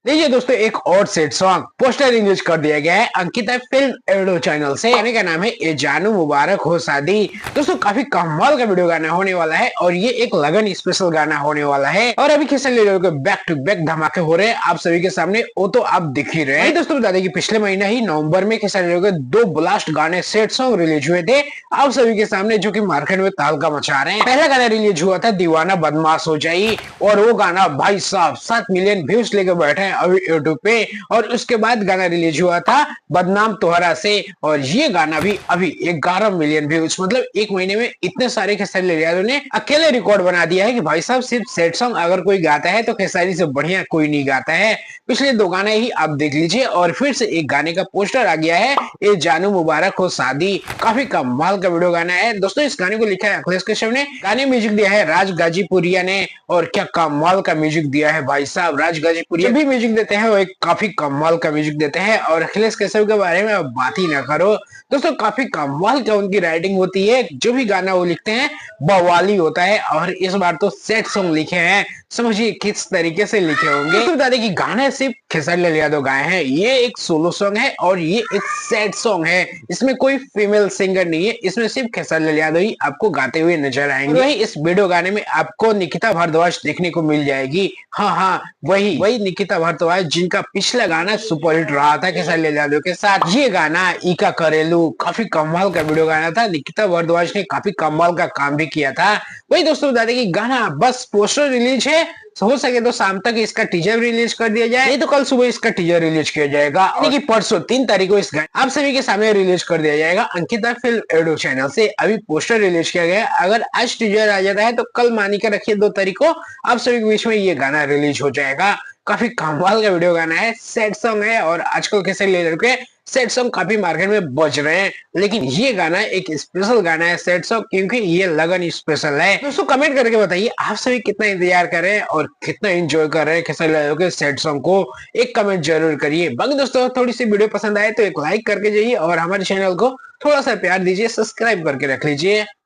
देखिए दोस्तों, एक और सेट सॉन्ग पोस्टर रिलीज कर दिया गया है अंकिता फिल्म एडो चैनल से। गाने का नाम है ए जानू मुबारक हो शादी। दोस्तों काफी कमाल का वीडियो गाना होने वाला है और ये एक लगन स्पेशल गाना होने वाला है। और अभी किसान लीडर के बैक टू बैक धमाके हो रहे हैं आप सभी के सामने, वो तो आप दिख ही रहे हैं। दोस्तों बता दें कि पिछले महीने ही नवंबर में किसान लीडर के दो ब्लास्ट गाने सेट सॉन्ग रिलीज हुए थे आप सभी के सामने, जो की मार्केट में तहलका मचा रहे हैं। पहला गाना रिलीज हुआ था दीवाना बदमाश हो जाई, और वो गाना भाई साहब 7 मिलियन व्यूज लेके बैठे हैं अभी यूट्यूब पे। और उसके बाद गाना रिलीज हुआ था बदनाम तोहरा से, और ये गाना भी अभी 11 मिलियन व्यूज, मतलब एक महीने में इतने सारे खेसारी लाल यादव ने अकेले रिकॉर्ड बना दिया है कि भाई साहब सिर्फ सेट सॉन्ग अगर कोई गाता है तो खेसारी से बढ़िया कोई नहीं गाता है। पिछले दो गाने ही आप देख लीजिए, और फिर से एक गाने का पोस्टर आ गया है, ये जानू मुबारक हो शादी। काफी कमाल का वीडियो गाना है दोस्तों। इस गाने को लिखा है अखिलेश कश्यप ने, गाने म्यूजिक दिया है राज गाजीपुरिया ने, और क्या कमाल का म्यूजिक दिया है भाई साहब। राज गाजीपुरिया भी म्यूजिक देते हैं, वो एक काफी कमाल का म्यूजिक देते हैं, और अखिलेश कश्यप के बारे में अब बात ही ना करो दोस्तों। काफी कमाल का उनकी राइटिंग होती है, जो भी गाना वो लिखते हैं बवाली होता है। और इस बार तो सेट सॉन्ग लिखे हैं, समझिए किस तरीके से लिखे होंगे। तो बता दें कि गाने सिर्फ खेसारी लाल यादव गाए हैं, ये एक सोलो सॉन्ग है और ये एक सैड सॉन्ग है। इसमें कोई फीमेल सिंगर नहीं है, इसमें सिर्फ खेसारी लाल यादव ही आपको गाते हुए नजर आएंगे। वही इस वीडियो गाने में आपको निकिता भारद्वाज देखने को मिल जाएगी। हाँ, वही निकिता भारद्वाज जिनका पिछला गाना सुपरहिट रहा था खेसारी लाल यादव के साथ। ये गाना इका करेलू काफी कमाल का वीडियो गाना था, निकिता भारद्वाज ने काफी कमाल का काम भी किया था। वही दोस्तों बता दें कि गाना बस पोस्टर रिलीज है, हो सके तो शाम तक इसका टीजर रिलीज कर दिया जाए, नहीं तो कल सुबह इसका टीजर रिलीज किया जाएगा। यानी कि परसों 3 तारीख को इस गाने आप सभी के सामने रिलीज कर दिया जाएगा अंकिता फिल्म एडो चैनल से। अभी पोस्टर रिलीज किया गया, अगर आज टीजर आ जाता है तो कल मानी के रखिए 2 तारीख को आप सभी के बीच में ये गाना रिलीज हो जाएगा। काफी कमाल का वीडियो गाना है, सैड सॉन्ग है, और आजकल कैसे लेकर के सैड सॉन्ग काफी मार्केट में बज रहे हैं, लेकिन ये गाना एक स्पेशल गाना है सैड सॉन्ग, क्योंकि ये लगन स्पेशल है। दोस्तों कमेंट करके बताइए आप सभी कितना इंतजार कर रहे हैं और कितना एंजॉय कर रहे हैं खेसारी लाल यादव के सैड सॉन्ग को, एक कमेंट जरूर करिए। बाकी दोस्तों थोड़ी सी वीडियो पसंद आए तो एक लाइक करके जाइए, और हमारे चैनल को थोड़ा सा प्यार दीजिए, सब्सक्राइब करके रख लीजिए।